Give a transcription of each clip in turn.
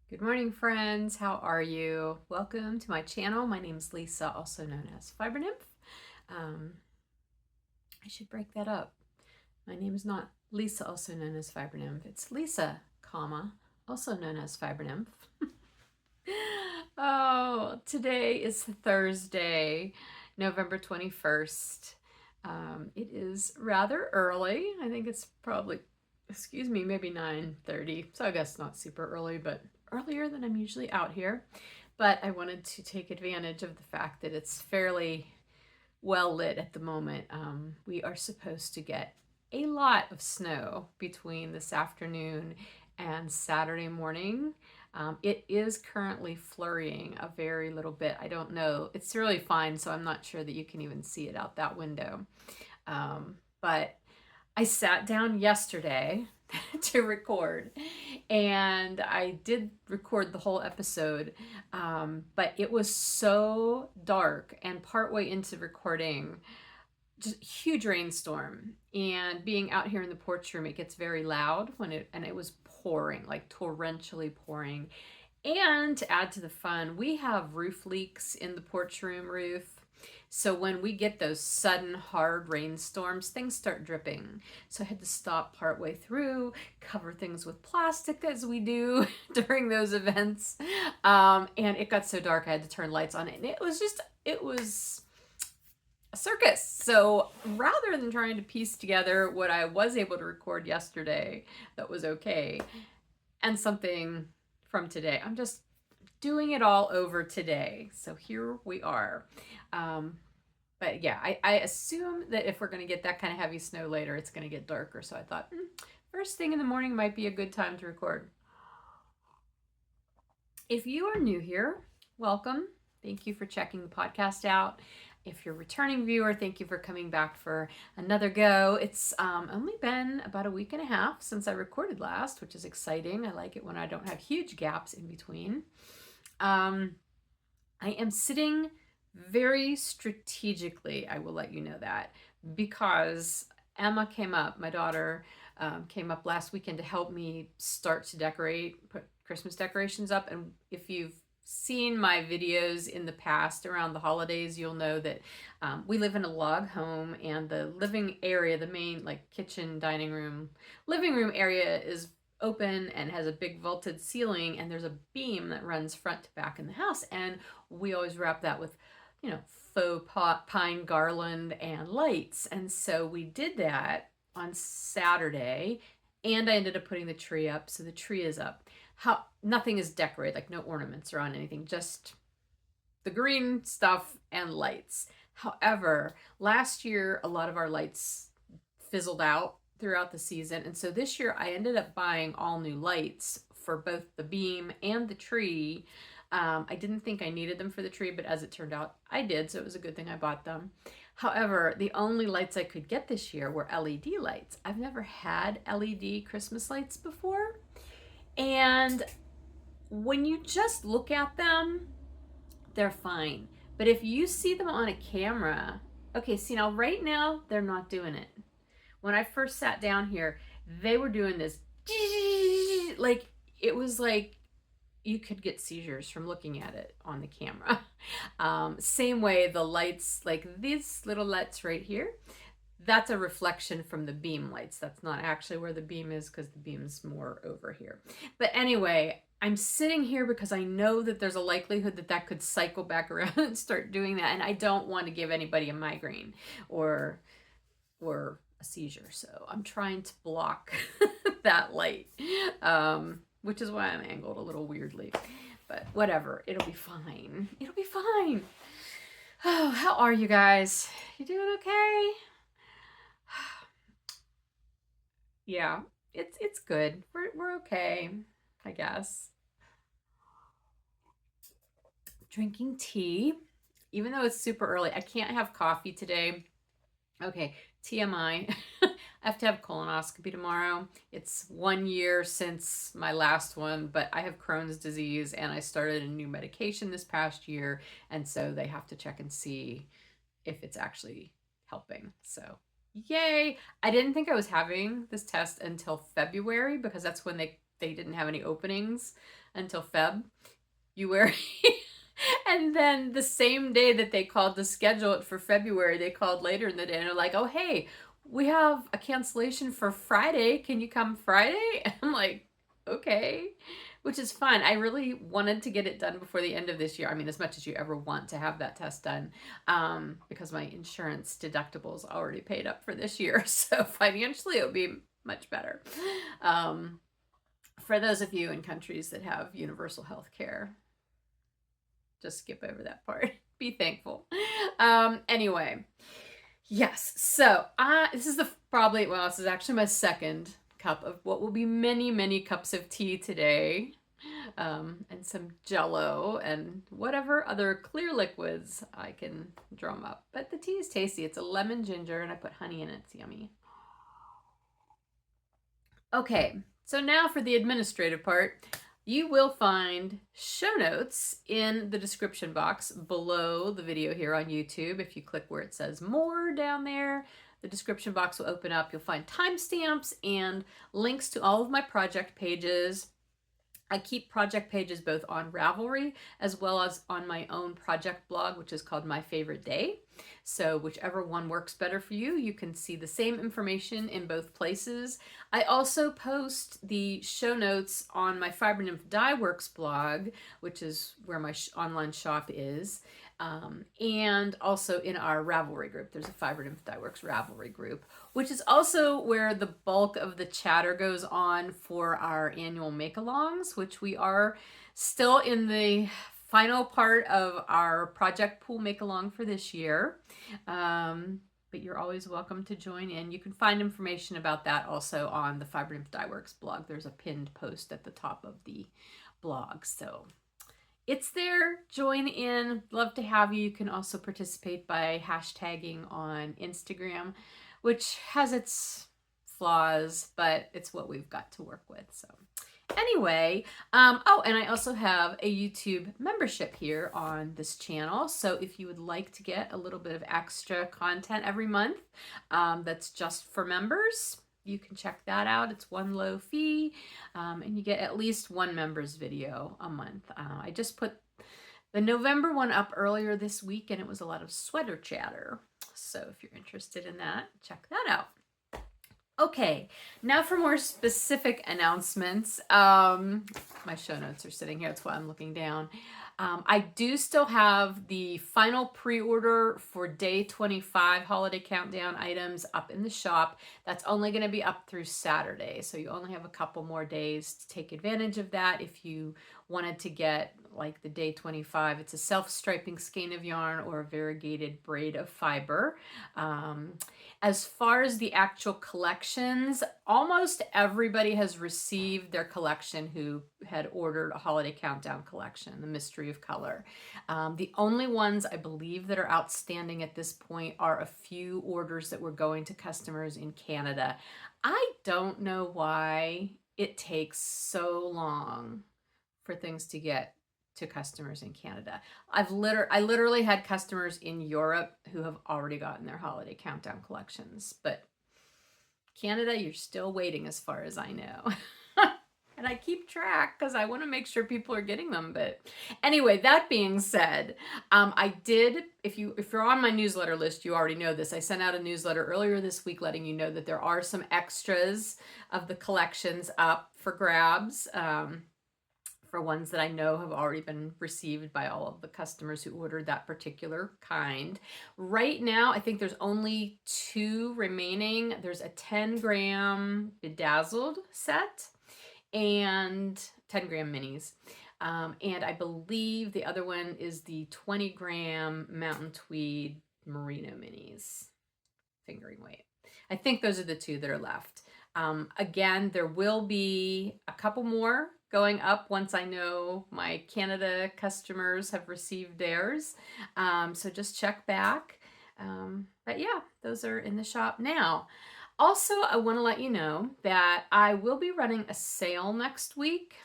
Good morning, friends. How are you? Welcome to my channel. My name is Lisa, also known as Fiber Nymph. Um, I should break that up. My name is not Lisa, also known as Fiber Nymph. It's Lisa, comma, also known as Fiber Nymph. Oh, today is Thursday, November 21st. It is rather early. I think it's probably, maybe 9:30. So I guess not super early, but earlier than I'm usually out here. But I wanted to take advantage of the fact that it's fairly well lit at the moment. We are supposed to get a lot of snow between this afternoon and Saturday morning. It is currently flurrying a very little bit. I don't know. It's really fine, so I'm not sure that you can even see it out that window. But I sat down yesterday to record, and I did record the whole episode, but it was so dark, and partway into recording, just huge rainstorm, and being out here in the porch room, it gets very loud and it was pouring, like torrentially pouring. And to add to the fun, we have roof leaks in the porch room roof. So when we get those sudden hard rainstorms, things start dripping. So I had to stop partway through, cover things with plastic as we do during those events. And it got so dark I had to turn lights on. And it was a circus. So rather than trying to piece together what I was able to record yesterday that was okay and something from today, I'm just doing it all over today. So here we are. But yeah, I assume that if we're going to get that kind of heavy snow later, it's going to get darker. So I thought, first thing in the morning might be a good time to record. If you are new here, welcome. Thank you for checking the podcast out. If you're a returning viewer, thank you for coming back for another go. It's only been about a week and a half since I recorded last, which is exciting. I like it when I don't have huge gaps in between. I am sitting very strategically, I will let you know that, because Emma came up, my daughter, came up last weekend to help me start to decorate, put Christmas decorations up. And if you've seen my videos in the past around the holidays, you'll know that we live in a log home, and the living area, the main like kitchen, dining room, living room area is open and has a big vaulted ceiling, and there's a beam that runs front to back in the house, and we always wrap that with faux pine garland and lights. And so we did that on Saturday, and I ended up putting the tree up. So the tree is up. Nothing is decorated, like no ornaments or on anything, just the green stuff and lights. However, last year a lot of our lights fizzled out throughout the season, and so this year I ended up buying all new lights for both the beam and the tree. I didn't think I needed them for the tree, but as it turned out, I did, so it was a good thing I bought them. However, the only lights I could get this year were LED lights. I've never had LED Christmas lights before, and when you just look at them, they're fine. But if you see them on a camera, okay, see now, right now, they're not doing it. When I first sat down here, they were doing this, like, it was like you could get seizures from looking at it on the camera. Same way the lights, like these little lights right here, that's a reflection from the beam lights. That's not actually where the beam is, because the beam's more over here. But anyway, I'm sitting here because I know that there's a likelihood that that could cycle back around and start doing that, and I don't want to give anybody a migraine or a seizure. So I'm trying to block that light, which is why I'm angled a little weirdly. But whatever, it'll be fine. It'll be fine. Oh, how are you guys? You doing okay? Yeah, it's good. We're okay, I guess. Drinking tea, even though it's super early. I can't have coffee today. Okay, TMI. I have to have colonoscopy tomorrow. It's 1 year since my last one, but I have Crohn's disease and I started a new medication this past year, and so they have to check and see if it's actually helping. So, yay! I didn't think I was having this test until February, because that's when they they didn't have any openings until Feb. You wear and then the same day that they called to schedule it for February, they called later in the day and they're like, oh, hey, we have a cancellation for Friday. Can you come Friday? And I'm like, okay, which is fine. I really wanted to get it done before the end of this year. I mean, as much as you ever want to have that test done, because my insurance deductibles already paid up for this year. So financially, it would be much better. For those of you in countries that have universal health care, just skip over that part. Be thankful. Anyway, yes. So this is this is actually my second cup of what will be many, many cups of tea today. And some Jello and whatever other clear liquids I can drum up. But the tea is tasty. It's a lemon ginger and I put honey in it. It's yummy. Okay, so now for the administrative part. You will find show notes in the description box below the video here on YouTube. If you click where it says more down there, the description box will open up. You'll find timestamps and links to all of my project pages. I keep project pages both on Ravelry as well as on my own project blog, which is called My Favorite Day. So whichever one works better for you, you can see the same information in both places. I also post the show notes on my Fiber Nymph Dye Works blog, which is where my online shop is. And also in our Ravelry group. There's a Fiber Nymph Dye Works Ravelry group, which is also where the bulk of the chatter goes on for our annual make-alongs, which we are still in the final part of our project pool make-along for this year. But you're always welcome to join in. You can find information about that also on the Fiber Nymph Dye Works blog. There's a pinned post at the top of the blog. So it's there. Join in. Love to have you. You can also participate by hashtagging on Instagram, which has its flaws, but it's what we've got to work with. So anyway, oh, and I also have a YouTube membership here on this channel. So if you would like to get a little bit of extra content every month, that's just for members, you can check that out. It's one low fee, and you get at least one member's video a month. I just put the November one up earlier this week, and it was a lot of sweater chatter. So if you're interested in that, check that out. Okay, now for more specific announcements. My show notes are sitting here. That's why I'm looking down. I do still have the final pre-order for day 25 holiday countdown items up in the shop. That's only going to be up through Saturday. So you only have a couple more days to take advantage of that. If you wanted to get like the day 25, it's a self-striping skein of yarn or a variegated braid of fiber. As far as the actual collections, almost everybody has received their collection who had ordered a holiday countdown collection, the Mystery of Color. The only ones I believe that are outstanding at this point are a few orders that were going to customers in Canada. I don't know why it takes so long for things to get to customers in Canada. I literally had customers in Europe who have already gotten their holiday countdown collections, but Canada, you're still waiting as far as I know. And I keep track because I want to make sure people are getting them. But anyway, that being said, I did, if you're on my newsletter list, you already know this. I sent out a newsletter earlier this week letting you know that there are some extras of the collections up for grabs. For ones that I know have already been received by all of the customers who ordered that particular kind. Right now, I think there's only 2 remaining. There's a 10-gram bedazzled set and 10-gram minis. And I believe the other one is the 20-gram mountain tweed merino minis, fingering weight. I think those are the 2 that are left. Again, there will be a couple more going up once I know my Canada customers have received theirs. So just check back. But yeah, those are in the shop now. Also, I want to let you know that I will be running a sale next week.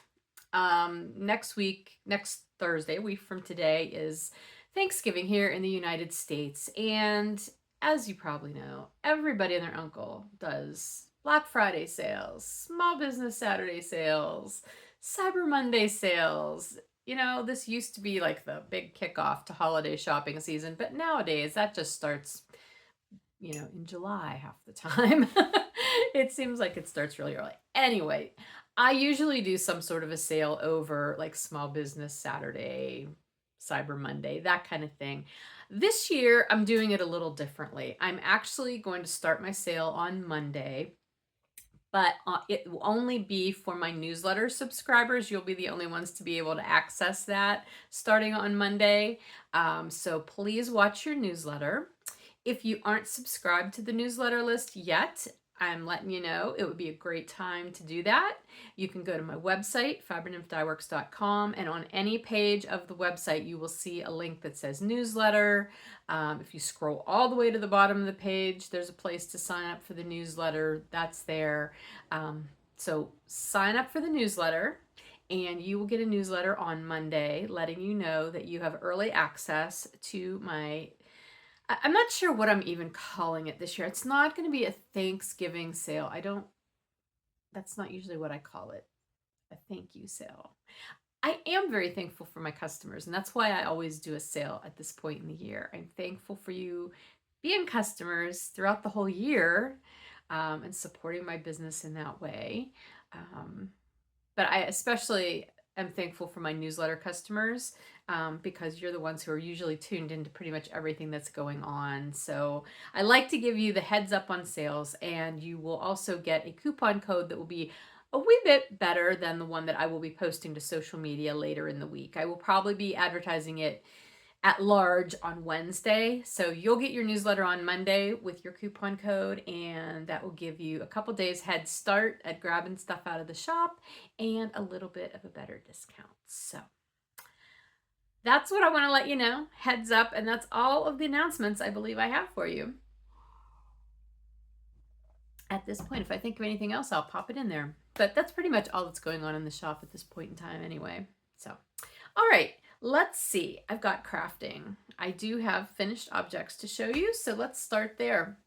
Next Thursday, a week from today, is Thanksgiving here in the United States. And as you probably know, everybody and their uncle does Black Friday sales, Small Business Saturday sales, Cyber Monday sales. You know, this used to be like the big kickoff to holiday shopping season, but nowadays that just starts, you know, in July half the time. It seems like it starts really early. Anyway, I usually do some sort of a sale over like Small Business Saturday, Cyber Monday, that kind of thing. This year, I'm doing it a little differently. I'm actually going to start my sale on Monday, but it will only be for my newsletter subscribers. You'll be the only ones to be able to access that starting on Monday. So please watch your newsletter. If you aren't subscribed to the newsletter list yet, I'm letting you know it would be a great time to do that. You can go to my website, fibernymphdyworks.com, and on any page of the website, you will see a link that says newsletter. If you scroll all the way to the bottom of the page, there's a place to sign up for the newsletter. That's there. So sign up for the newsletter, and you will get a newsletter on Monday letting you know that you have early access to my, I'm not sure what I'm even calling it this year. It's not going to be a Thanksgiving sale. That's not usually what I call it, a thank you sale. I am very thankful for my customers, and that's why I always do a sale at this point in the year. I'm thankful for you being customers throughout the whole year, and supporting my business in that way. But I especially am thankful for my newsletter customers, because you're the ones who are usually tuned into pretty much everything that's going on. So I like to give you the heads up on sales, and you will also get a coupon code that will be a wee bit better than the one that I will be posting to social media later in the week. I will probably be advertising it at large on Wednesday. So you'll get your newsletter on Monday with your coupon code, and that will give you a couple days head start at grabbing stuff out of the shop and a little bit of a better discount. So that's what I want to let you know. Heads up, and that's all of the announcements I believe I have for you. At this point, if I think of anything else, I'll pop it in there. But that's pretty much all that's going on in the shop at this point in time anyway. So, all right, let's see. I've got crafting. I do have finished objects to show you, so let's start there.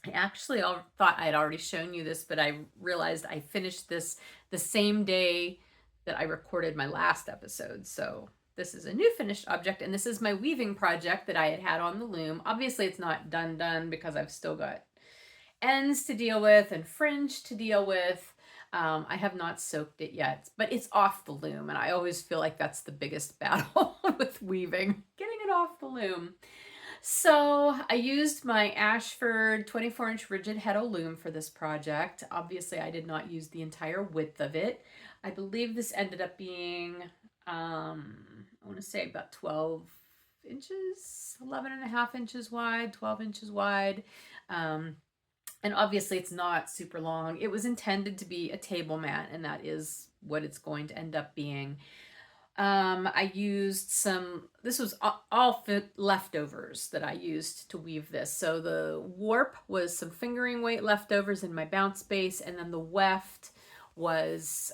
I actually thought I'd already shown you this, but I realized I finished this the same day that I recorded my last episode. So this is a new finished object, and this is my weaving project that I had on the loom. Obviously, it's not done because I've still got ends to deal with and fringe to deal with. I have not soaked it yet, but it's off the loom, and I always feel like that's the biggest battle with weaving, getting it off the loom. So I used my Ashford 24-inch rigid heddle loom for this project. Obviously, I did not use the entire width of it. I believe this ended up being, I want to say about 12 inches, 11 and a half inches wide, 12 inches wide. And obviously it's not super long. It was intended to be a table mat, and that is what it's going to end up being. I used this was all leftovers that I used to weave this. So the warp was some fingering weight leftovers in my bounce base, and then the weft was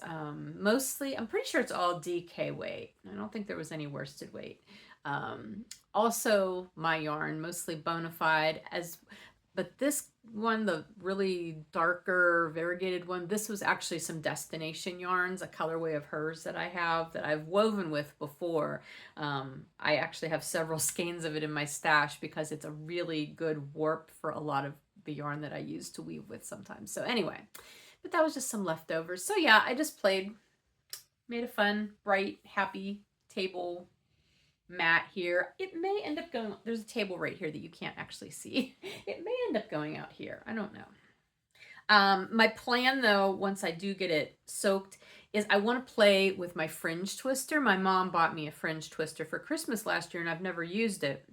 mostly, I'm pretty sure it's all DK weight. I don't think there was any worsted weight. Also my yarn, mostly Bonafide, but this one, the really darker variegated one, this was actually some Destination yarns, a colorway of hers that I have that I've woven with before. I actually have several skeins of it in my stash because it's a really good warp for a lot of the yarn that I use to weave with sometimes. So anyway, but that was just some leftovers. So yeah, I just made a fun, bright, happy table mat here. It may end up going, there's a table right here that you can't actually see. It may end up going out here. I don't know. My plan though, once I do get it soaked, is I want to play with my fringe twister. My mom bought me a fringe twister for Christmas last year, and I've never used it.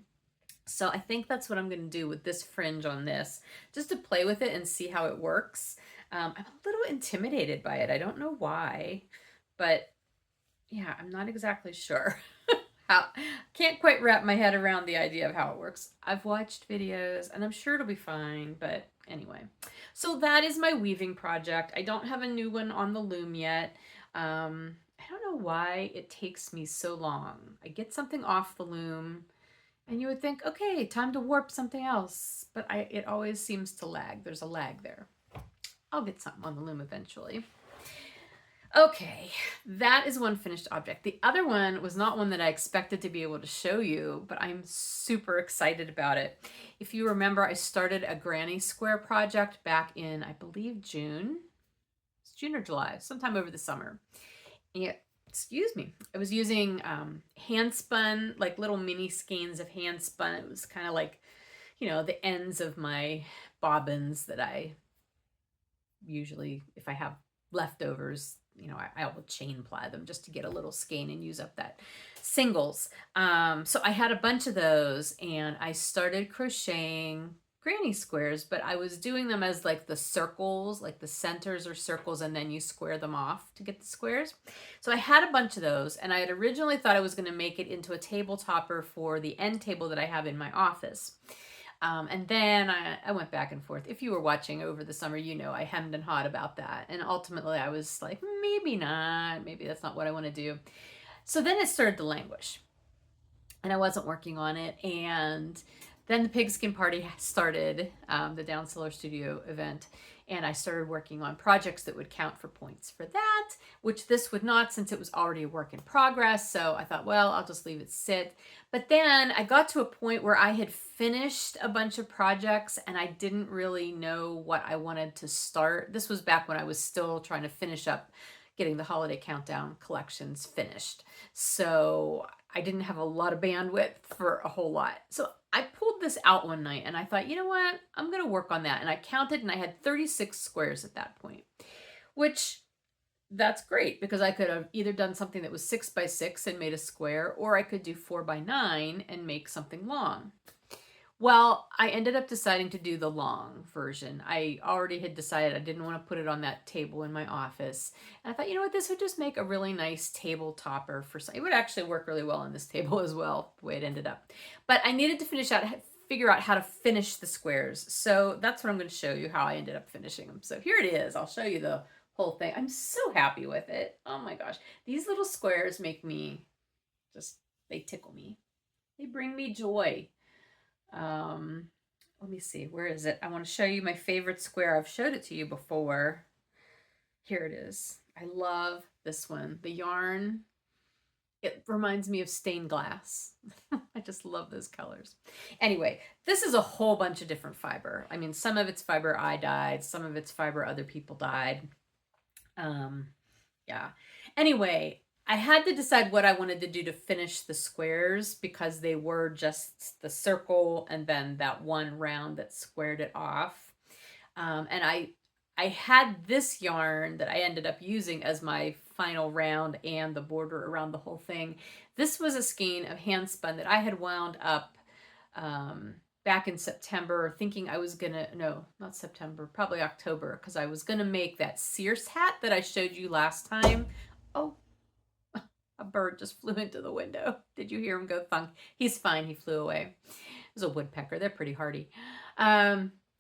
So I think that's what I'm going to do with this fringe on this, just to play with it and see how it works. I'm a little intimidated by it. I don't know why, but yeah, I'm not exactly sure. Can't quite wrap my head around the idea of how it works. I've watched videos and I'm sure it'll be fine, but anyway. So that is my weaving project. I don't have a new one on the loom yet. I don't know why it takes me so long. I get something off the loom and you would think, okay, time to warp something else. But it always seems to lag. There's a lag there. I'll get something on the loom eventually. Okay, that is one finished object. The other one was not one that I expected to be able to show you, but I'm super excited about it. If you remember, I started a granny square project back in, I believe, June. It's June or July, sometime over the summer. And, excuse me, I was using Handspun, like little mini skeins of Handspun. It was kind of like, you know, the ends of my bobbins that I usually, if I have leftovers, you know, I will chain ply them just to get a little skein and use up that singles. So I had a bunch of those and I started crocheting granny squares, but I was doing them as like the circles, like the centers or circles, and then you square them off to get the squares. So I had a bunch of those, and I had originally thought I was going to make it into a table topper for the end table that I have in my office. And then I went back and forth. If you were watching over the summer, you know I hemmed and hawed about that. And ultimately I was like, maybe not. Maybe that's not what I want to do. So then it started to languish. And I wasn't working on it. And then the Pigskin Party started, the Down Cellar Studio event. And I started working on projects that would count for points for that, which this would not, since it was already a work in progress. So I thought, well, I'll just leave it sit. But then I got to a point where I had finished a bunch of projects and I didn't really know what I wanted to start. This was back when I was still trying to finish up getting the holiday countdown collections finished. So I didn't have a lot of bandwidth for a whole lot. So I pulled this out one night and I thought, you know what? I'm going to work on that. And I counted and I had 36 squares at that point, which that's great because I could have either done something that was 6 by 6 and made a square, or I could do 4 by 9 and make something long. Well, I ended up deciding to do the long version. I already had decided I didn't want to put it on that table in my office. And I thought, you know what, this would just make a really nice table topper for some. It would actually work really well on this table as well, the way it ended up. But I needed to figure out how to finish the squares. So that's what I'm going to show you, how I ended up finishing them. So here it is. I'll show you the whole thing. I'm so happy with it. Oh my gosh. These little squares make me they tickle me. They bring me joy. Let me see, where is it? I want to show you my favorite square. I've showed it to you before. Here it is. I love this one. The yarn, it reminds me of stained glass. I just love those colors. Anyway, this is a whole bunch of different fiber. I mean, some of it's fiber I dyed, some of it's fiber other people dyed. Yeah. Anyway, I had to decide what I wanted to do to finish the squares because they were just the circle and then that one round that squared it off. And I had this yarn that I ended up using as my final round and the border around the whole thing. This was a skein of Handspun that I had wound up back in September, thinking I was gonna, no, not September, probably October, because I was gonna make that Sears hat that I showed you last time. Oh, a bird just flew into the window. Did you hear him go thunk? He's fine, he flew away. It was a woodpecker, they're pretty hardy.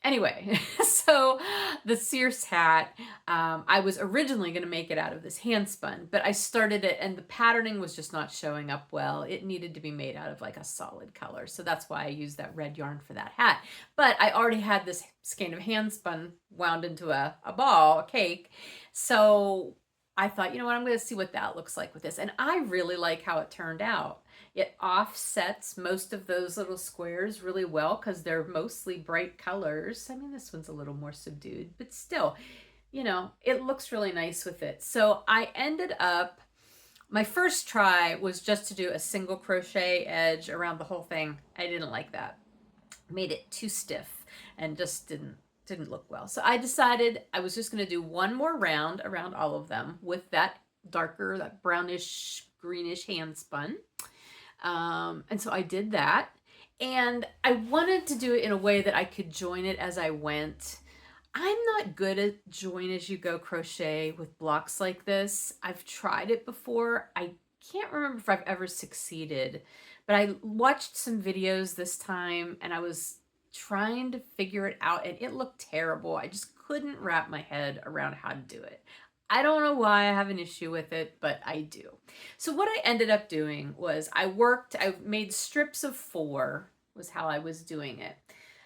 Anyway, so the Sears hat, I was originally going to make it out of this Handspun, but I started it and the patterning was just not showing up well. It needed to be made out of like a solid color. So that's why I used that red yarn for that hat. But I already had this skein of Handspun wound into a ball, a cake. So I thought, you know what, I'm going to see what that looks like with this. And I really like how it turned out. It offsets most of those little squares really well because they're mostly bright colors. I mean, this one's a little more subdued, but still, you know, it looks really nice with it. So I ended up, my first try was just to do a single crochet edge around the whole thing. I didn't like that. Made it too stiff and just didn't look well. So I decided I was just going to do one more round around all of them with that darker, that brownish, greenish Handspun. And so I did that, and I wanted to do it in a way that I could join it as I went. I'm not good at join as you go crochet with blocks like this. I've tried it before. I can't remember if I've ever succeeded, but I watched some videos this time and I was trying to figure it out and it looked terrible. I just couldn't wrap my head around how to do it. I don't know why I have an issue with it, but I do. So what I ended up doing was I made strips of 4 was how I was doing it.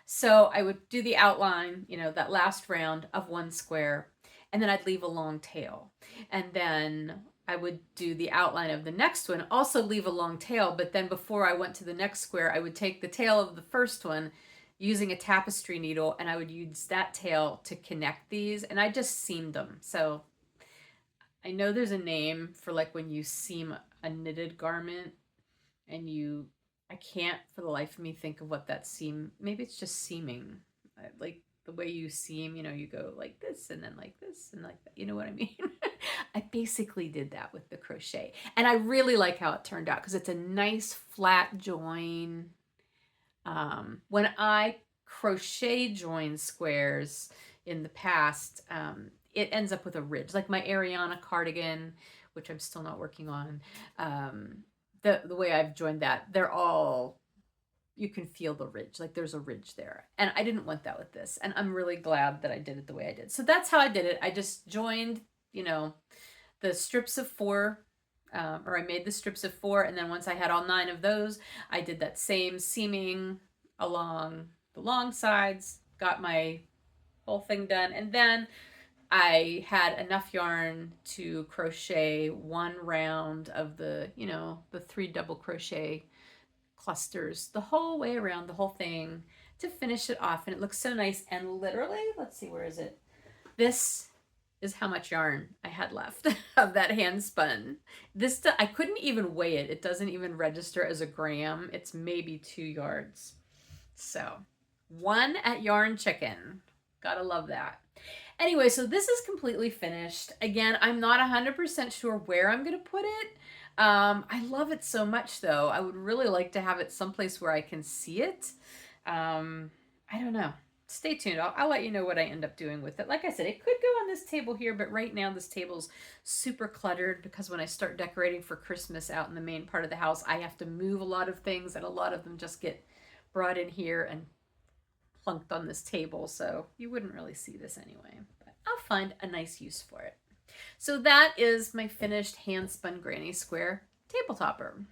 So I would do the outline, that last round of one square, and then I'd leave a long tail. And then I would do the outline of the next one, also leave a long tail, but then before I went to the next square, I would take the tail of the first one using a tapestry needle, and I would use that tail to connect these, and I just seamed them. So I know there's a name for like when you seam a knitted garment and I can't for the life of me think of what that seam, maybe it's just seaming. Like the way you seam, you go like this and then like this and like that. You know what I mean? I basically did that with the crochet. And I really like how it turned out because it's a nice flat join. When I crochet join squares in the past, it ends up with a ridge. Like my Ariana cardigan, which I'm still not working on, the way I've joined that, they're all, you can feel the ridge, like there's a ridge there. And I didn't want that with this. And I'm really glad that I did it the way I did. So that's how I did it. I just joined, the strips of 4, or I made the strips of 4. And then once I had all 9 of those, I did that same seaming along the long sides, got my whole thing done. And then I had enough yarn to crochet 1 round of the 3 double crochet clusters the whole way around the whole thing to finish it off. And it looks so nice. And literally, let's see, where is it? This is how much yarn I had left of that hand spun. I couldn't even weigh it. It doesn't even register as a gram. It's maybe 2 yards. So 1 at Yarn Chicken. Gotta love that. Anyway, so this is completely finished. Again, I'm not 100% sure where I'm going to put it. I love it so much, though. I would really like to have it someplace where I can see it. I don't know. Stay tuned. I'll let you know what I end up doing with it. Like I said, it could go on this table here, but right now this table's super cluttered because when I start decorating for Christmas out in the main part of the house, I have to move a lot of things, and a lot of them just get brought in here and plunked on this table, so you wouldn't really see this anyway, but I'll find a nice use for it. So that is my finished hand spun granny square table topper.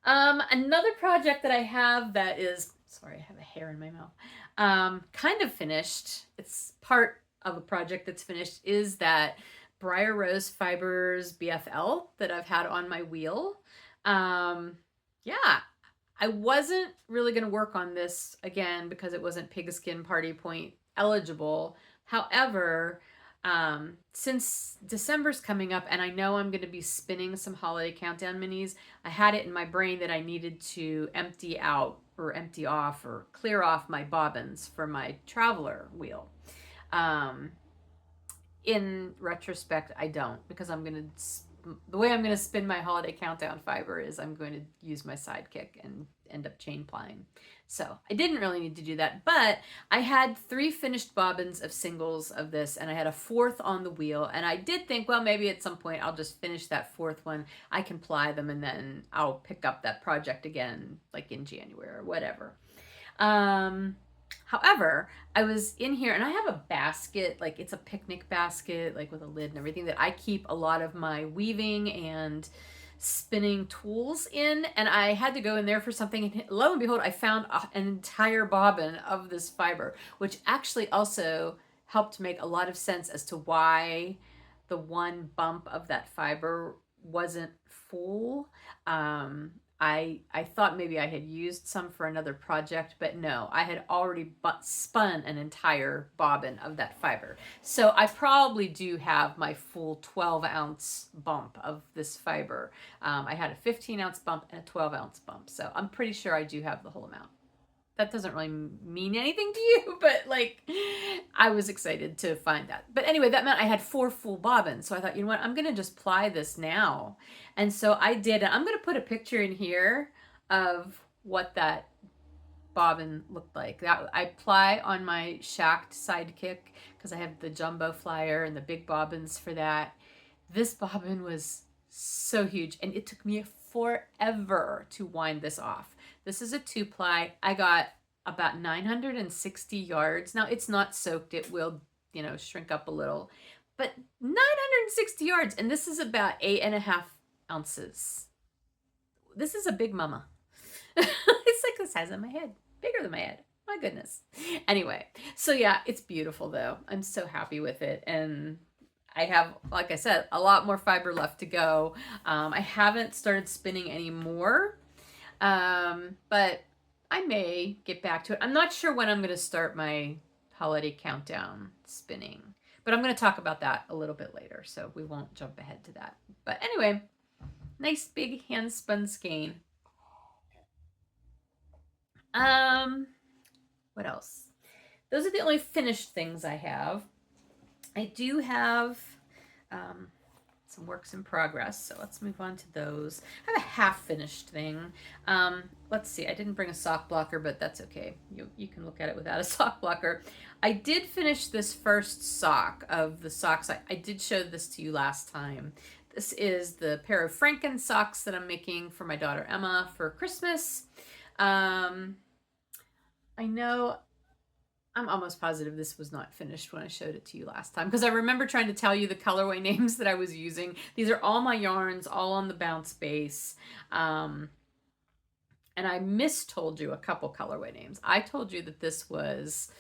Another project that I have that is, sorry, I have a hair in my mouth, kind of finished, it's part of a project that's finished, is that Briar Rose Fibers BFL that I've had on my wheel. Yeah, I wasn't really going to work on this again because it wasn't Pigskin Party Point eligible. However, since December's coming up and I know I'm going to be spinning some holiday countdown minis, I had it in my brain that I needed to empty out or empty off or clear off my bobbins for my Traveler wheel. In retrospect, I don't, because the way I'm going to spin my holiday countdown fiber is I'm going to use my sidekick and end up chain plying. So I didn't really need to do that, but I had 3 finished bobbins of singles of this, and I had a 4th on the wheel, and I did think, well, maybe at some point I'll just finish that 4th one. I can ply them, and then I'll pick up that project again, like in January or whatever. However, I was in here and I have a basket, like it's a picnic basket, like with a lid and everything, that I keep a lot of my weaving and spinning tools in, and I had to go in there for something, and lo and behold, I found an entire bobbin of this fiber, which actually also helped make a lot of sense as to why the one bump of that fiber wasn't full. I thought maybe I had used some for another project, but no, I had already spun an entire bobbin of that fiber. So I probably do have my full 12-ounce bump of this fiber. I had a 15-ounce bump and a 12-ounce bump, so I'm pretty sure I do have the whole amount. That doesn't really mean anything to you, but like, I was excited to find that. But anyway, that meant I had 4 full bobbins. So I thought, you know what, I'm going to just ply this now. And so I did. And I'm going to put a picture in here of what that bobbin looked like. That I ply on my shacked sidekick because I have the jumbo flyer and the big bobbins for that. This bobbin was so huge, and it took me forever to wind this off. This is a 2-ply. I got about 960 yards. Now it's not soaked. It will, shrink up a little, but 960 yards. And this is about 8.5 ounces. This is a big mama. It's like the size of my head, bigger than my head. My goodness. Anyway, so yeah, it's beautiful though. I'm so happy with it. And I have, like I said, a lot more fiber left to go. I haven't started spinning anymore, but I may get back to it. I'm not sure when I'm going to start my holiday countdown spinning, but I'm going to talk about that a little bit later, so we won't jump ahead to that. But anyway, nice big hand spun skein. What else? Those are the only finished things I have. I do have some works in progress, so let's move on to those. I have a half finished thing. Let's see, I didn't bring a sock blocker, but that's okay. You can look at it without a sock blocker. I did finish this first sock of the socks. I did show this to you last time. This is the pair of Frankensocks that I'm making for my daughter Emma for Christmas. I know, I'm almost positive this was not finished when I showed it to you last time, because I remember trying to tell you the colorway names that I was using. These are all my yarns, all on the bounce base. And I mistold you a couple colorway names. I told you that this was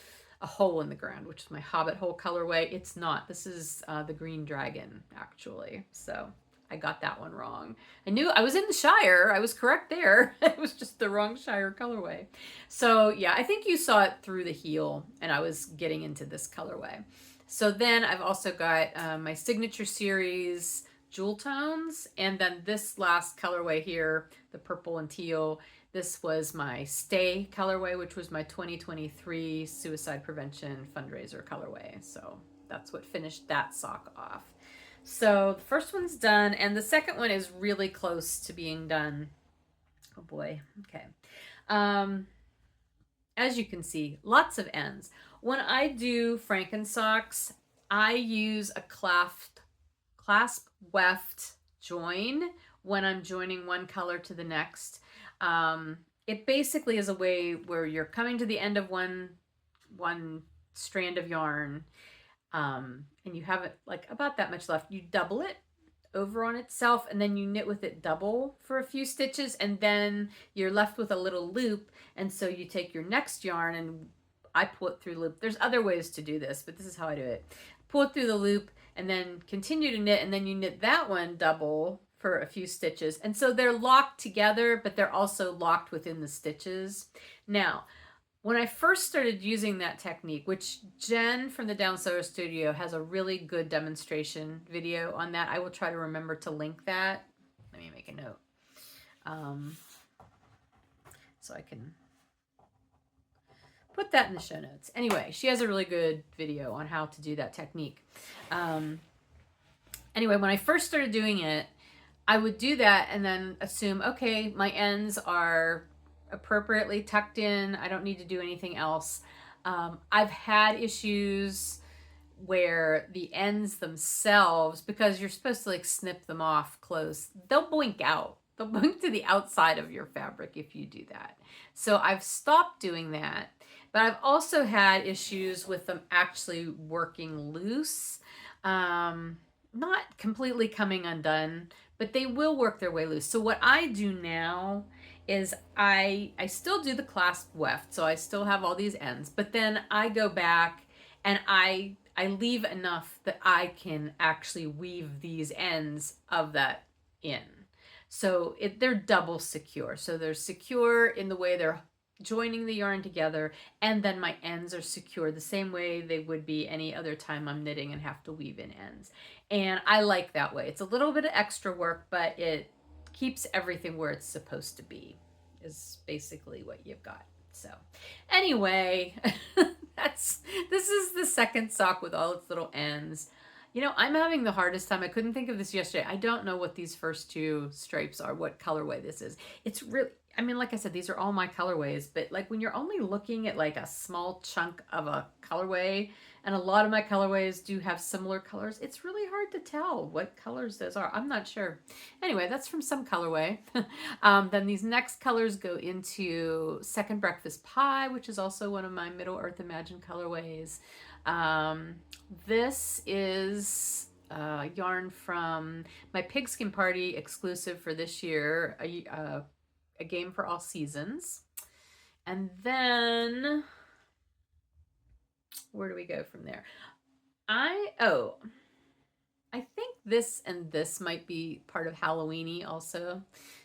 a hole in the ground, which is my Hobbit hole colorway. It's not. This is the Green Dragon, actually. So I got that one wrong. I knew I was in the Shire. I was correct there. It was just the wrong Shire colorway. So yeah, I think you saw it through the heel, and I was getting into this colorway. So then I've also got my Signature Series jewel tones, and then this last colorway here, the purple and teal, this was my Stay colorway, which was my 2023 suicide prevention fundraiser colorway. So that's what finished that sock off. So the first one's done, and the second one is really close to being done. Oh boy. Okay. As you can see, lots of ends. When I do Frankensocks, I use a clasp weft join when I'm joining one color to the next. It basically is a way where you're coming to the end of one strand of yarn, and you have it like about that much left. You double it over on itself, and then you knit with it double for a few stitches, and then you're left with a little loop. And so you take your next yarn, and I pull it through the loop. There's other ways to do this, but this is how I do it. Pull it through the loop and then continue to knit, and then you knit that one double for a few stitches. And so they're locked together, but they're also locked within the stitches. Now, when I first started using that technique, which Jen from the Down Sewer Studio has a really good demonstration video on that. I will try to remember to link that. Let me make a note. So I can put that in the show notes. Anyway, she has a really good video on how to do that technique. Anyway, when I first started doing it, I would do that and then assume, okay, my ends are appropriately tucked in. I don't need to do anything else. I've had issues where the ends themselves, because you're supposed to like snip them off close, they'll blink out. They'll blink to the outside of your fabric if you do that. So I've stopped doing that. But I've also had issues with them actually working loose. Not completely coming undone, but they will work their way loose. So what I do now is I still do the clasp weft, so I still have all these ends, but then I go back and I leave enough that I can actually weave these ends of that in. So they're double secure. So they're secure in the way they're joining the yarn together, and then my ends are secure the same way they would be any other time I'm knitting and have to weave in ends. And I like that way. It's a little bit of extra work, but it keeps everything where it's supposed to be, is basically what you've got. So anyway, this is the second sock with all its little ends. You know, I'm having the hardest time. I couldn't think of this yesterday. I don't know what these first two stripes are, what colorway this is. It's really, I mean, like I said, these are all my colorways, but like when you're only looking at like a small chunk of a colorway, and a lot of my colorways do have similar colors, it's really hard to tell what colors those are. I'm not sure. Anyway, that's from some colorway. Then these next colors go into Second Breakfast Pie, which is also one of my Middle Earth Imagine colorways. This is yarn from my Pigskin Party exclusive for this year, a game for all seasons. And then where do we go from there? I think this and this might be part of Halloweeny also,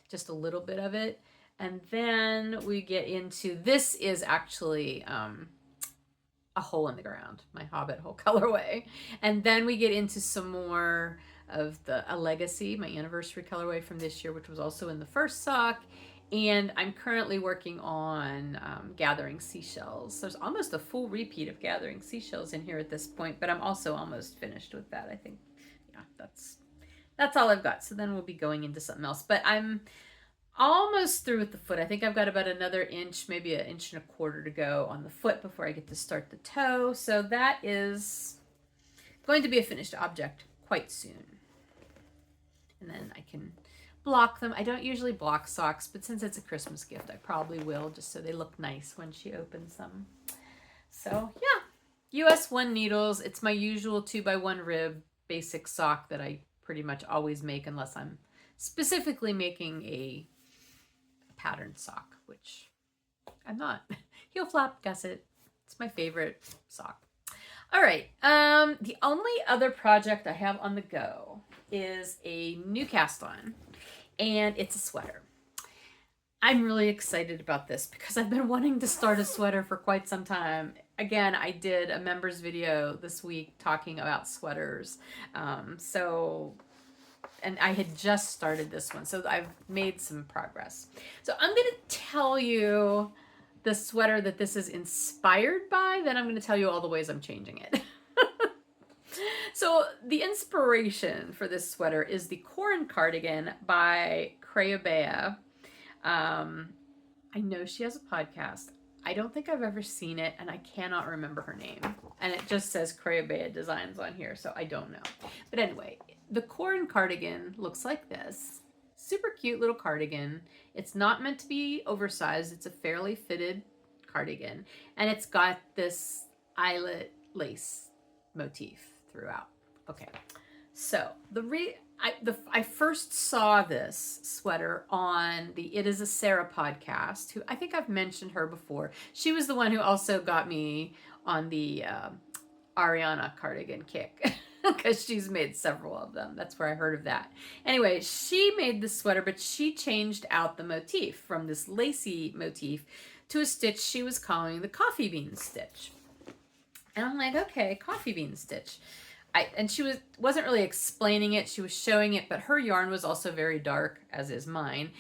just a little bit of it. And then we get into, this is actually a hole in the ground, my Hobbit hole colorway. And then we get into some more of a legacy, my anniversary colorway from this year, which was also in the first sock. And I'm currently working on gathering seashells. There's almost a full repeat of gathering seashells in here at this point, but I'm also almost finished with that. I think, yeah, that's all I've got. So then we'll be going into something else. But I'm almost through with the foot. I think I've got about another inch, maybe an inch and a quarter to go on the foot before I get to start the toe. So that is going to be a finished object quite soon. And then I can block them. I don't usually block socks, but since it's a Christmas gift, I probably will, just so they look nice when she opens them. So yeah, US 1 needles. It's my usual 2x1 rib basic sock that I pretty much always make unless I'm specifically making a patterned sock, which I'm not. Heel flap gusset. It's my favorite sock. All right. The only other project I have on the go is a new cast on, and it's a sweater. I'm really excited about this because I've been wanting to start a sweater for quite some time. Again, I did a members video this week talking about sweaters. And I had just started this one, so I've made some progress. So I'm going to tell you the sweater that this is inspired by, then I'm going to tell you all the ways I'm changing it. So the inspiration for this sweater is the Corran cardigan by Cardigan. I know she has a podcast. I don't think I've ever seen it, and I cannot remember her name. And it just says Cardigan Designs on here, so I don't know. But anyway, the Corran cardigan looks like this. Super cute little cardigan. It's not meant to be oversized. It's a fairly fitted cardigan. And it's got this eyelet lace motif throughout. Okay, so I first saw this sweater on the It Is a Sarah podcast, who I think I've mentioned her before. She was the one who also got me on the Ariana cardigan kick because she's made several of them. That's where I heard of that. Anyway, she made this sweater, but she changed out the motif from this lacy motif to a stitch she was calling the coffee bean stitch. And I'm like, okay, coffee bean stitch. And she wasn't really explaining it. She was showing it, but her yarn was also very dark, as is mine.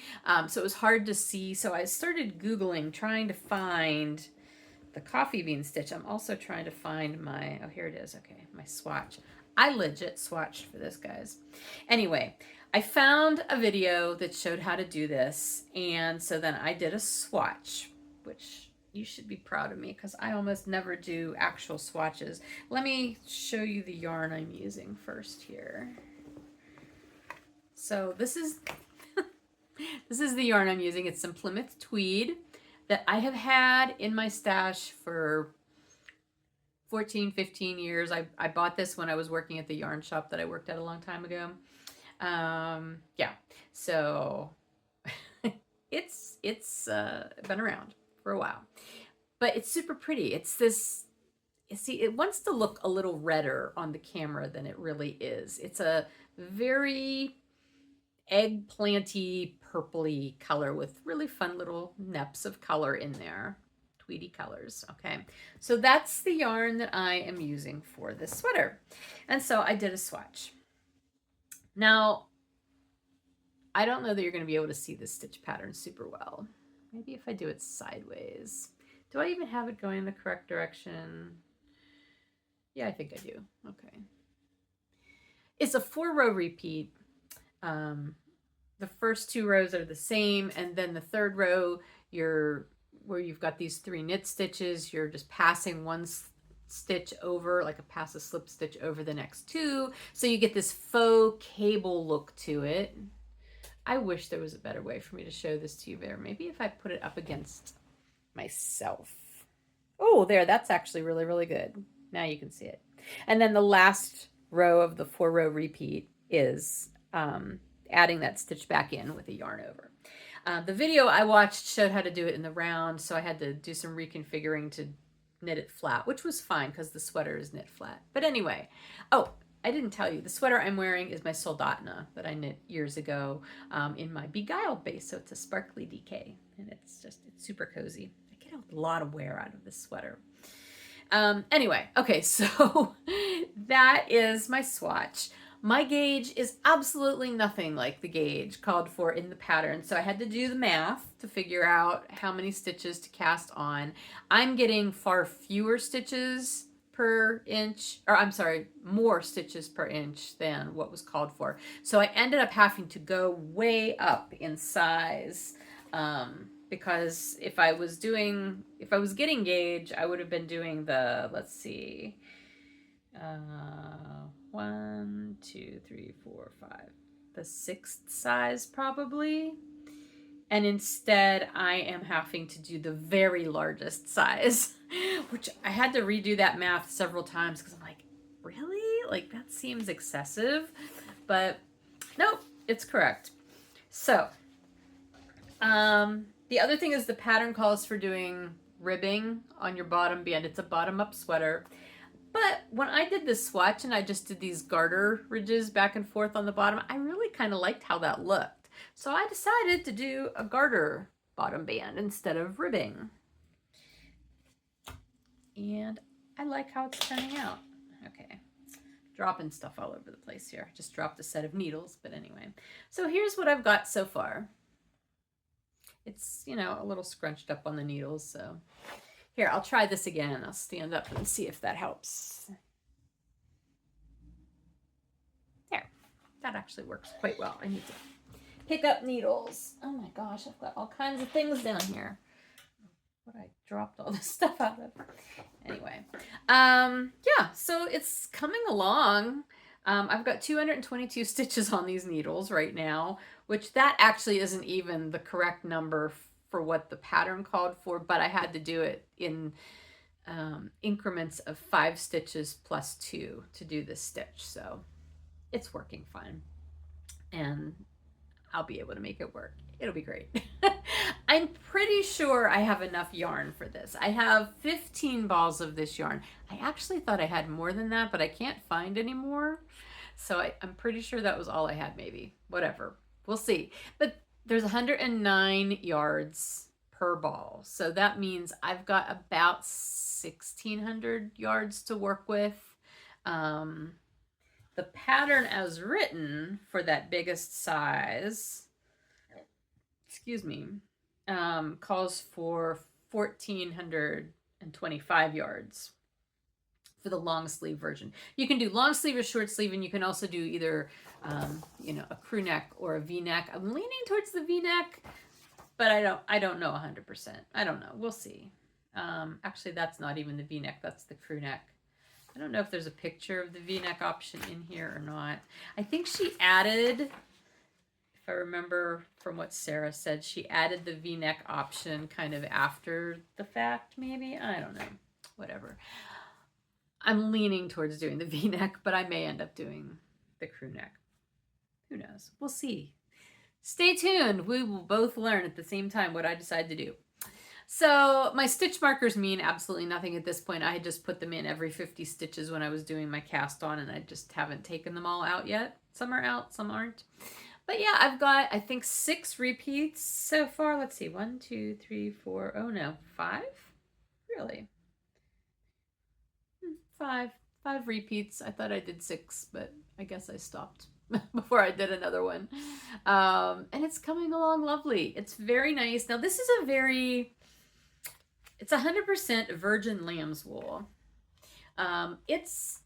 So it was hard to see. So I started Googling, trying to find the coffee bean stitch. I'm also trying to find my, oh, here it is. Okay, my swatch. I legit swatched for this, guys. Anyway, I found a video that showed how to do this. And so then I did a swatch, which you should be proud of me because I almost never do actual swatches. Let me show you the yarn I'm using first here. So this is this is the yarn I'm using. It's some Plymouth tweed that I have had in my stash for 14, 15 years. I bought this when I was working at the yarn shop that I worked at a long time ago. Yeah, so it's been around for a while, but it's super pretty. It's this, you see, it wants to look a little redder on the camera than it really is. It's a very eggplanty, purpley color with really fun little neps of color in there. Tweedy colors. Okay, so that's the yarn that I am using for this sweater. And so I did a swatch. Now, I don't know that you're going to be able to see this stitch pattern super well. Maybe if I do it sideways. Do I even have it going in the correct direction? Yeah, I think I do. Okay. It's a 4-row repeat. The first 2 rows are the same, and then the 3rd row, where you've got these 3 knit stitches, you're just passing one stitch over, like pass a slip stitch over the next 2. So you get this faux cable look to it. I wish there was a better way for me to show this to you there. Maybe if I put it up against myself. Oh, there, that's actually really, really good. Now you can see it. And then the last row of the 4-row repeat is adding that stitch back in with a yarn over. The video I watched showed how to do it in the round, so I had to do some reconfiguring to knit it flat, which was fine because the sweater is knit flat. But anyway, oh, I didn't tell you, the sweater I'm wearing is my Soldatna that I knit years ago in my Beguiled base. So it's a sparkly DK, and it's super cozy. I get a lot of wear out of this sweater. Anyway, okay, so that is my swatch. My gauge is absolutely nothing like the gauge called for in the pattern, so I had to do the math to figure out how many stitches to cast on. I'm getting far fewer stitches per inch, or I'm sorry, more stitches per inch than what was called for. So I ended up having to go way up in size, because if I was getting gauge, I would have been doing the, let's see, 1, 2, 3, 4, 5, the 6th size probably. And instead I am having to do the very largest size, which I had to redo that math several times because I'm like, really? Like, that seems excessive, but nope, it's correct. So, the other thing is the pattern calls for doing ribbing on your bottom band. It's a bottom-up sweater. But when I did this swatch and I just did these garter ridges back and forth on the bottom, I really kind of liked how that looked. So I decided to do a garter bottom band instead of ribbing. And I like how it's turning out. Okay, dropping stuff all over the place here. I just dropped a set of needles, but anyway. So here's what I've got so far. It's, you know, a little scrunched up on the needles, so here, I'll try this again. I'll stand up and see if that helps. There, that actually works quite well. I need to pick up needles. Oh my gosh, I've got all kinds of things down here. What I dropped all this stuff out of. Anyway, yeah, so it's coming along. I've got 222 stitches on these needles right now, which that actually isn't even the correct number for what the pattern called for, but I had to do it in increments of 5 stitches plus 2 to do this stitch. So it's working fine, and I'll be able to make it work. It'll be great. I'm pretty sure I have enough yarn for this. I have 15 balls of this yarn. I actually thought I had more than that, but I can't find any more. So I'm pretty sure that was all I had, maybe. Whatever. We'll see. But there's 109 yards per ball. So that means I've got about 1,600 yards to work with. The pattern as written for that biggest size, excuse me, calls for 1,425 yards for the long sleeve version. You can do long sleeve or short sleeve, and you can also do either, you know, a crew neck or a V-neck. I'm leaning towards the V-neck, but I don't know 100%. I don't know. We'll see. Actually, that's not even the V-neck. That's the crew neck. I don't know if there's a picture of the V-neck option in here or not. I think she added, if I remember from what Sarah said, she added the V-neck option kind of after the fact, maybe. I don't know. Whatever. I'm leaning towards doing the V-neck, but I may end up doing the crew neck. Who knows? We'll see. Stay tuned. We will both learn at the same time what I decide to do. So my stitch markers mean absolutely nothing at this point. I had just put them in every 50 stitches when I was doing my cast on, and I just haven't taken them all out yet. Some are out, some aren't. But yeah, I've got, I think, 6 repeats so far. Let's see, 1, 2, 3, 4, oh no, 5? Really? 5 repeats. I thought I did 6, but I guess I stopped before I did another one. And it's coming along lovely. It's very nice. Now this is it's 100% virgin lamb's wool. It's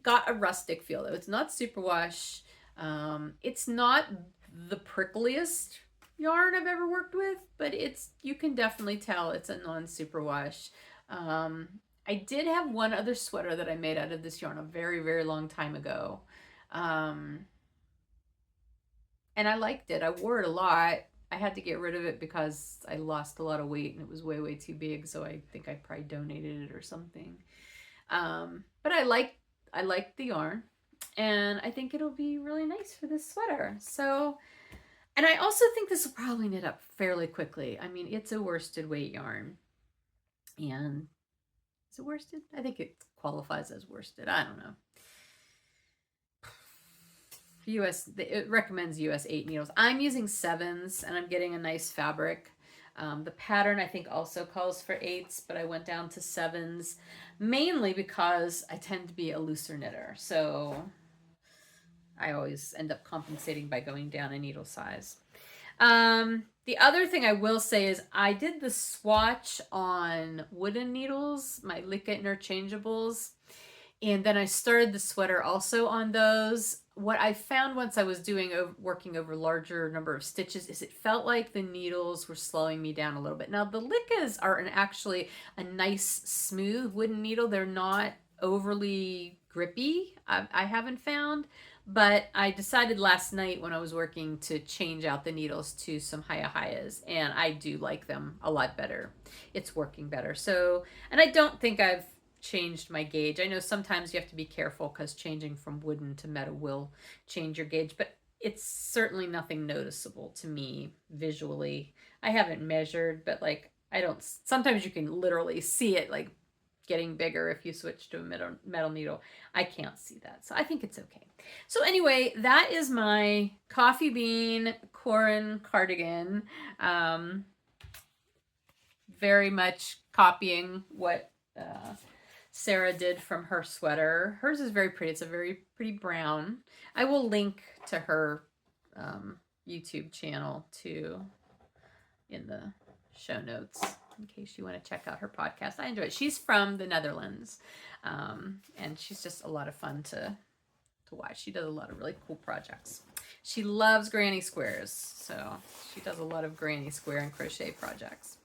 got a rustic feel though. It's not superwash. It's not the prickliest yarn I've ever worked with, but you can definitely tell it's a non-superwash. I did have one other sweater that I made out of this yarn a very, very long time ago. And I liked it. I wore it a lot. I had to get rid of it because I lost a lot of weight and it was way, way too big. So I think I probably donated it or something. But I like the yarn, and I think it'll be really nice for this sweater. So, and I also think this will probably knit up fairly quickly. I mean, it's a worsted weight yarn, and Is it worsted? I think it qualifies as worsted. I don't know. It recommends US 8 needles. I'm using 7s and I'm getting a nice fabric. The pattern I think also calls for 8s, but I went down to 7s mainly because I tend to be a looser knitter. So I always end up compensating by going down a needle size. The other thing I will say is I did the swatch on wooden needles, my Lica interchangeables. And then I started the sweater also on those. What I found once I was working over larger number of stitches is it felt like the needles were slowing me down a little bit. Now the Licas are actually a nice smooth wooden needle. They're not overly grippy, I haven't found. But I decided last night when I was working to change out the needles to some Hayahayas, and I do like them a lot better. It's working better. So, and I don't think I've changed my gauge. I know sometimes you have to be careful because changing from wooden to metal will change your gauge, but it's certainly nothing noticeable to me visually. I haven't measured, but like sometimes you can literally see it like getting bigger if you switch to a metal needle. I can't see that, so I think it's okay. So anyway, that is my coffee bean Corran cardigan. Very much copying what Sarah did from her sweater. Hers is very pretty. It's a very pretty brown. I will link to her YouTube channel too in the show notes in case you want to check out her podcast. I enjoy it. She's from the Netherlands, and she's just a lot of fun to watch. She does a lot of really cool projects. She loves granny squares, so she does a lot of granny square and crochet projects.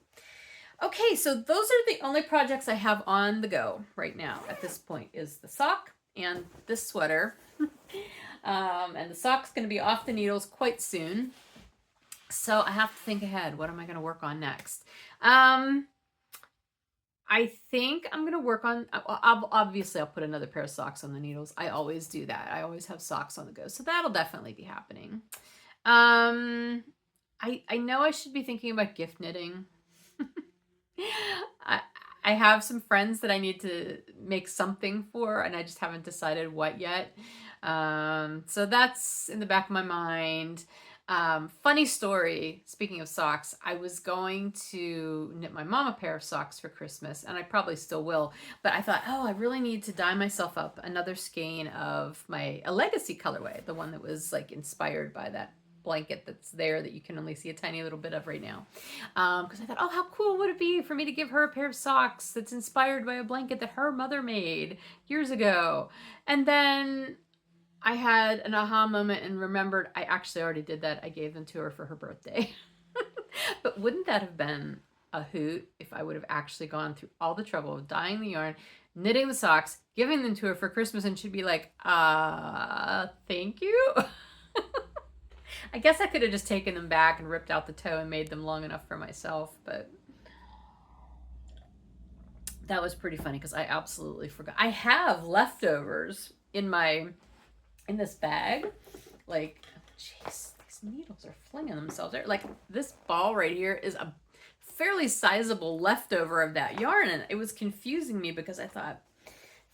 Okay, so those are the only projects I have on the go right now at this point is the sock and this sweater. And the sock's going to be off the needles quite soon. So I have to think ahead. What am I going to work on next? I think I'm going to work on, obviously I'll put another pair of socks on the needles. I always do that. I always have socks on the go. So that'll definitely be happening. I know I should be thinking about gift knitting. I have some friends that I need to make something for, and I just haven't decided what yet. So that's in the back of my mind. Funny story, speaking of socks, I was going to knit my mom a pair of socks for Christmas, and I probably still will, but I thought, oh, I really need to dye myself up another skein of a legacy colorway, the one that was like inspired by that blanket that's there that you can only see a tiny little bit of right now. Because I thought, oh, how cool would it be for me to give her a pair of socks that's inspired by a blanket that her mother made years ago. And then I had an aha moment and remembered I actually already did that. I gave them to her for her birthday. But wouldn't that have been a hoot if I would have actually gone through all the trouble of dyeing the yarn, knitting the socks, giving them to her for Christmas, and she'd be like, thank you. I guess I could have just taken them back and ripped out the toe and made them long enough for myself, but that was pretty funny because I absolutely forgot. I have leftovers in this bag. Like, jeez, these needles are flinging themselves. Like, this ball right here is a fairly sizable leftover of that yarn, and it was confusing me because I thought,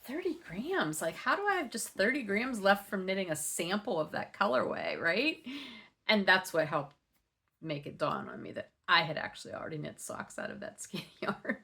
30 grams? Like, how do I have just 30 grams left from knitting a sample of that colorway, right? And that's what helped make it dawn on me that I had actually already knit socks out of that skein yarn.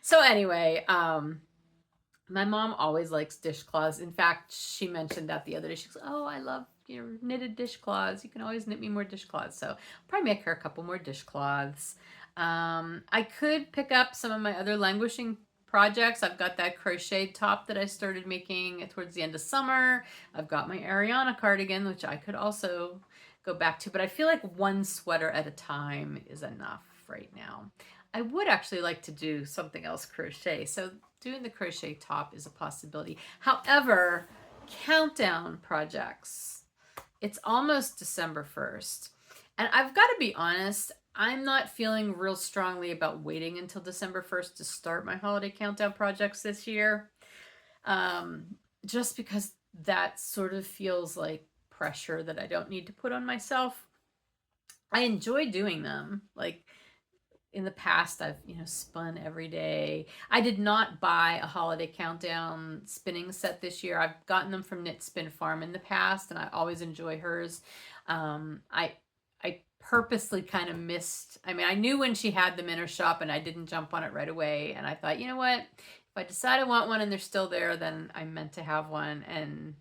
So anyway, my mom always likes dishcloths. In fact, she mentioned that the other day. She goes, oh, I love your knitted dishcloths. You can always knit me more dishcloths. So I'll probably make her a couple more dishcloths. I could pick up some of my other languishing projects. I've got that crocheted top that I started making towards the end of summer. I've got my Ariana cardigan, which I could also go back to, but I feel like one sweater at a time is enough right now. I would actually like to do something else crochet, so doing the crochet top is a possibility. However, countdown projects, it's almost December 1st, and I've got to be honest, I'm not feeling real strongly about waiting until December 1st to start my holiday countdown projects this year, just because that sort of feels like pressure that I don't need to put on myself. I enjoy doing them. Like, in the past, I've, spun every day. I did not buy a holiday countdown spinning set this year. I've gotten them from Knit Spin Farm in the past, and I always enjoy hers. I purposely kind of missed. I mean, I knew when she had them in her shop, and I didn't jump on it right away. And I thought, you know what? If I decide I want one and they're still there, then I'm meant to have one. And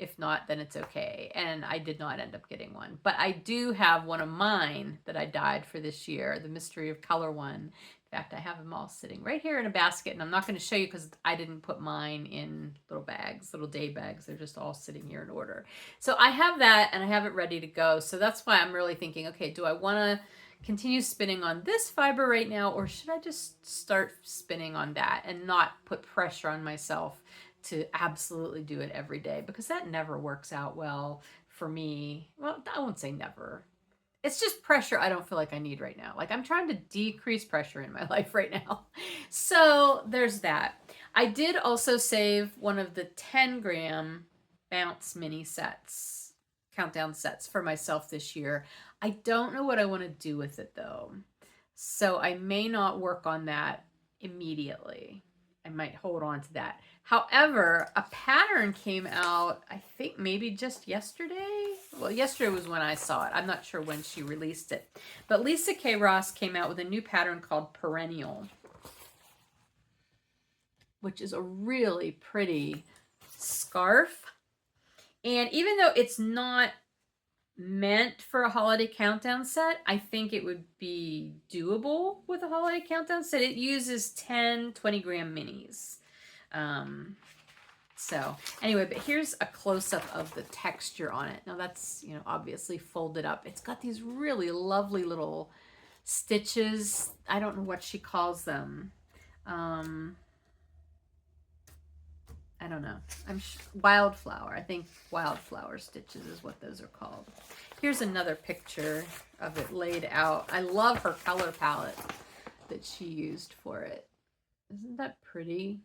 if not, then it's okay. And I did not end up getting one. But I do have one of mine that I dyed for this year, the Mystery of Color one. In fact, I have them all sitting right here in a basket, and I'm not going to show you because I didn't put mine in little bags, little day bags. They're just all sitting here in order. So I have that, and I have it ready to go. So that's why I'm really thinking, okay, do I want to continue spinning on this fiber right now, or should I just start spinning on that and not put pressure on myself to absolutely do it every day? Because that never works out well for me. Well, I won't say never. It's just pressure I don't feel like I need right now. Like, I'm trying to decrease pressure in my life right now. So there's that. I did also save one of the 10-gram Bounce mini sets, countdown sets for myself this year. I don't know what I want to do with it though. So I may not work on that immediately. I might hold on to that. However, a pattern came out, I think maybe just yesterday. Well, yesterday was when I saw it. I'm not sure when she released it. But Lisa K. Ross came out with a new pattern called Perennial, which is a really pretty scarf. And even though it's not meant for a holiday countdown set, I think it would be doable with a holiday countdown set. It uses 10 20-gram minis. So anyway, but here's a close-up of the texture on it. Now that's, obviously folded up. It's got these really lovely little stitches. I don't know what she calls them. I don't know. Wildflower. I think wildflower stitches is what those are called. Here's another picture of it laid out. I love her color palette that she used for it. Isn't that pretty?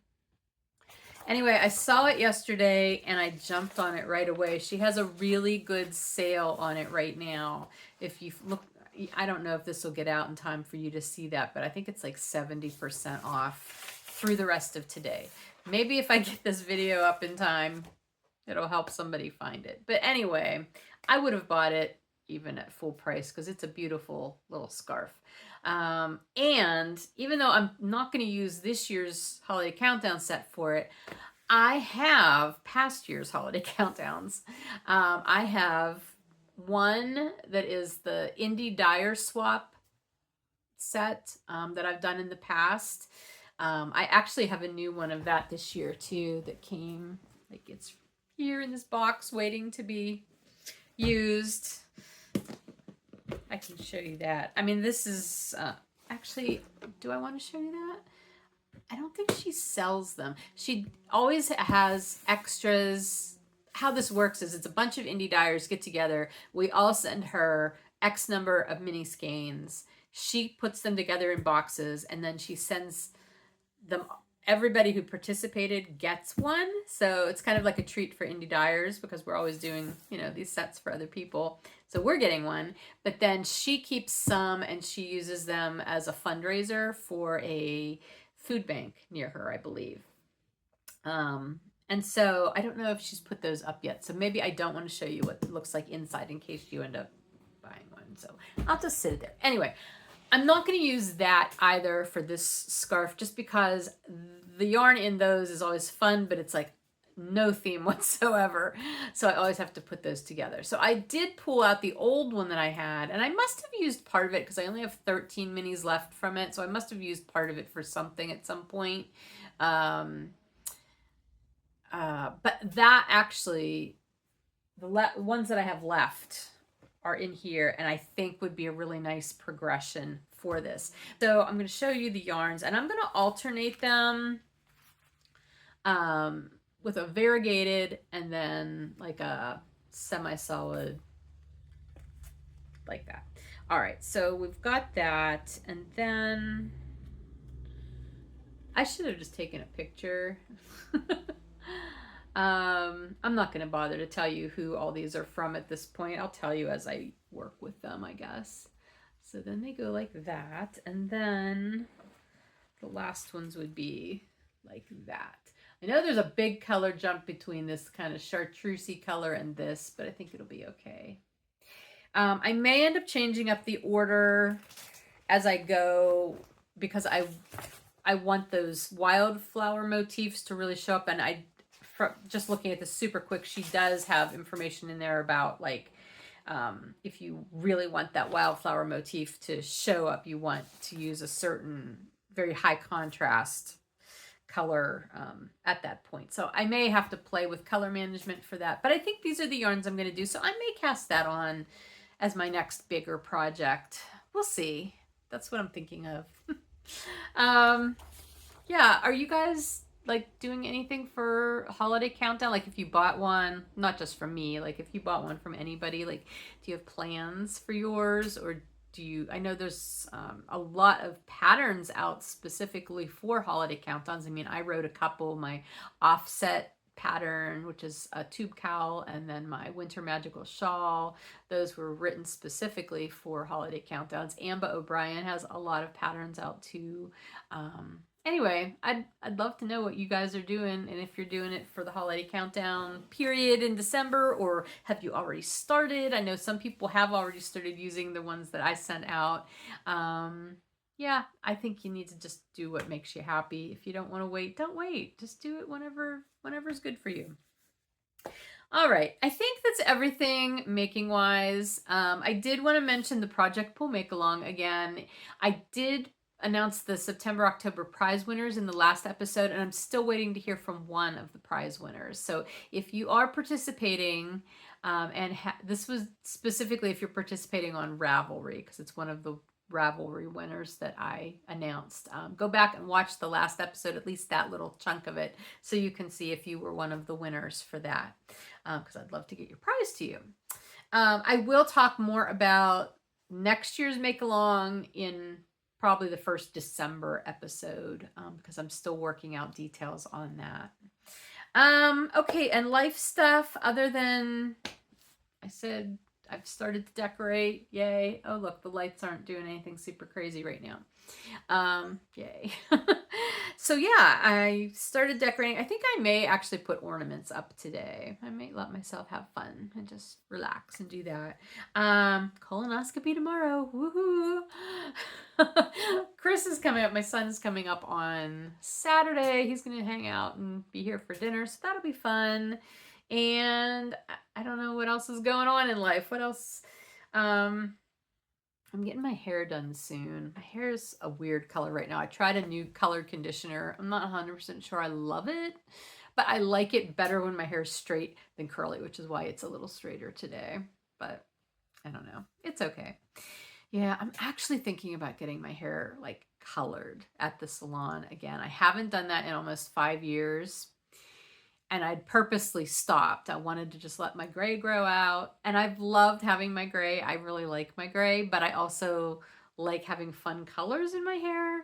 Anyway, I saw it yesterday and I jumped on it right away. She has a really good sale on it right now. If you look, I don't know if this will get out in time for you to see that, but I think it's like 70% off through the rest of today. Maybe if I get this video up in time, it'll help somebody find it. But anyway, I would have bought it even at full price because it's a beautiful little scarf. And even though I'm not going to use this year's holiday countdown set for it, I have past year's holiday countdowns. I have one that is the Indie Dyer Swap set that I've done in the past. I actually have a new one of that this year too that came, like, it's here in this box waiting to be used. I can show you that. I mean, this is actually, do I want to show you that? I don't think she sells them. She always has extras. How this works is it's a bunch of indie dyers get together. We all send her X number of mini skeins. She puts them together in boxes, and then she sends them. Everybody who participated gets one. So it's kind of like a treat for indie dyers because we're always doing, these sets for other people. So we're getting one, but then she keeps some and she uses them as a fundraiser for a food bank near her, I believe. And so I don't know if she's put those up yet. So maybe I don't want to show you what it looks like inside in case you end up buying one. So I'll just sit it there. Anyway, I'm not going to use that either for this scarf just because the yarn in those is always fun, but it's like no theme whatsoever. So I always have to put those together. So I did pull out the old one that I had, and I must have used part of it because I only have 13 minis left from it. So I must have used part of it for something at some point. But that actually, the ones that I have left are in here and I think would be a really nice progression for this. So I'm going to show you the yarns and I'm going to alternate them with a variegated and then like a semi-solid like that. All right, so we've got that, and then I should have just taken a picture. I'm not going to bother to tell you who all these are from at this point. I'll tell you as I work with them, I guess. So then they go like that, and then the last ones would be like that. I know there's a big color jump between this kind of chartreusey color and this, but I think it'll be okay. I may end up changing up the order as I go because I want those wildflower motifs to really show up. And just looking at this super quick, she does have information in there about like if you really want that wildflower motif to show up, you want to use a certain very high contrast color at that point. So I may have to play with color management for that. But I think these are the yarns I'm going to do. So I may cast that on as my next bigger project. We'll see. That's what I'm thinking of. Yeah, are you guys like doing anything for holiday countdown? Like if you bought one, not just from me, like if you bought one from anybody, like do you have plans for yours, or do you, I know there's a lot of patterns out specifically for holiday countdowns. I mean, I wrote a couple, my offset pattern, which is a tube cowl, and then my winter magical shawl. Those were written specifically for holiday countdowns. Amba O'Brien has a lot of patterns out too. Anyway, I'd love to know what you guys are doing, and if you're doing it for the holiday countdown period in December, or have you already started? I know some people have already started using the ones that I sent out. Yeah, I think you need to just do what makes you happy. If you don't want to wait, don't wait. Just do it whenever's good for you. All right, I think that's everything making wise. I did want to mention the Project Pool Make Along again. I did announce the September-October prize winners in the last episode, and I'm still waiting to hear from one of the prize winners. So if you are participating, this was specifically if you're participating on Ravelry, because it's one of the Ravelry winners that I announced. Go back and watch the last episode, at least that little chunk of it, so you can see if you were one of the winners for that, because I'd love to get your prize to you. I will talk more about next year's Make Along in probably the first December episode, because I'm still working out details on that. Okay, and life stuff other than I said I've started to decorate. Yay. Oh, look, the lights aren't doing anything super crazy right now. Yay. So yeah, I started decorating. I think I may actually put ornaments up today. I may let myself have fun and just relax and do that. Colonoscopy tomorrow. Woohoo. Chris is coming up. My son's coming up on Saturday. He's going to hang out and be here for dinner. So that'll be fun. And I don't know what else is going on in life. What else? I'm getting my hair done soon. My hair is a weird color right now. I tried a new colored conditioner. I'm not 100% sure I love it, but I like it better when my hair is straight than curly, which is why it's a little straighter today. But I don't know. It's okay. Yeah, I'm actually thinking about getting my hair like colored at the salon again. I haven't done that in almost 5 years. And I'd purposely stopped. I wanted to just let my gray grow out. And I've loved having my gray. I really like my gray, but I also like having fun colors in my hair.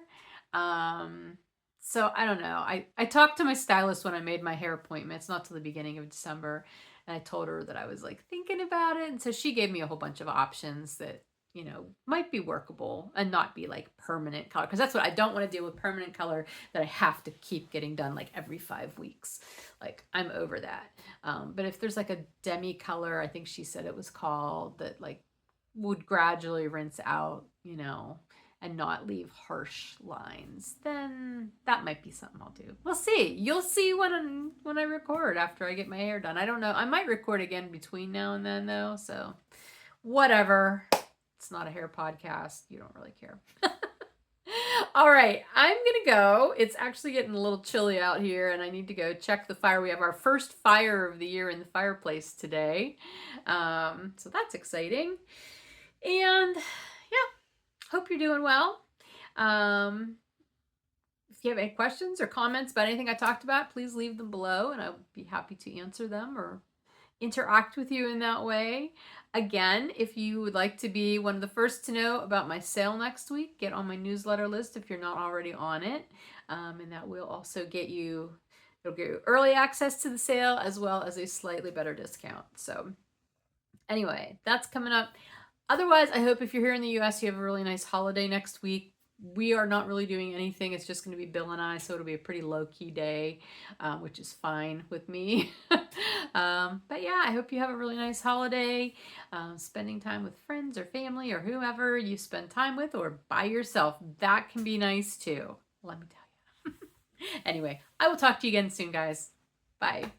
So I don't know. I talked to my stylist when I made my hair appointment. It's not till the beginning of December. And I told her that I was like thinking about it. And so she gave me a whole bunch of options that, you know, might be workable and not be like permanent color. Because that's what I don't want to deal with, permanent color that I have to keep getting done like every 5 weeks. Like I'm over that. But if there's like a demi color, I think she said it was called, that like would gradually rinse out, you know, and not leave harsh lines, then that might be something I'll do. We'll see. You'll see when I record after I get my hair done. I don't know. I might record again between now and then though. So whatever. It's not a hair podcast. You don't really care. All right, I'm going to go. It's actually getting a little chilly out here, and I need to go check the fire. We have our first fire of the year in the fireplace today. So that's exciting. And yeah, hope you're doing well. If you have any questions or comments about anything I talked about, please leave them below, and I'll be happy to answer them or interact with you in that way. Again, if you would like to be one of the first to know about my sale next week, get on my newsletter list if you're not already on it. And that will also get you, it'll give you early access to the sale as well as a slightly better discount. So anyway, that's coming up. Otherwise, I hope if you're here in the US, you have a really nice holiday next week. We are not really doing anything. It's just going to be Bill and I, so it'll be a pretty low-key day, which is fine with me. But yeah, I hope you have a really nice holiday, spending time with friends or family or whoever you spend time with, or by yourself. That can be nice too, let me tell you. Anyway, I will talk to you again soon, guys. Bye.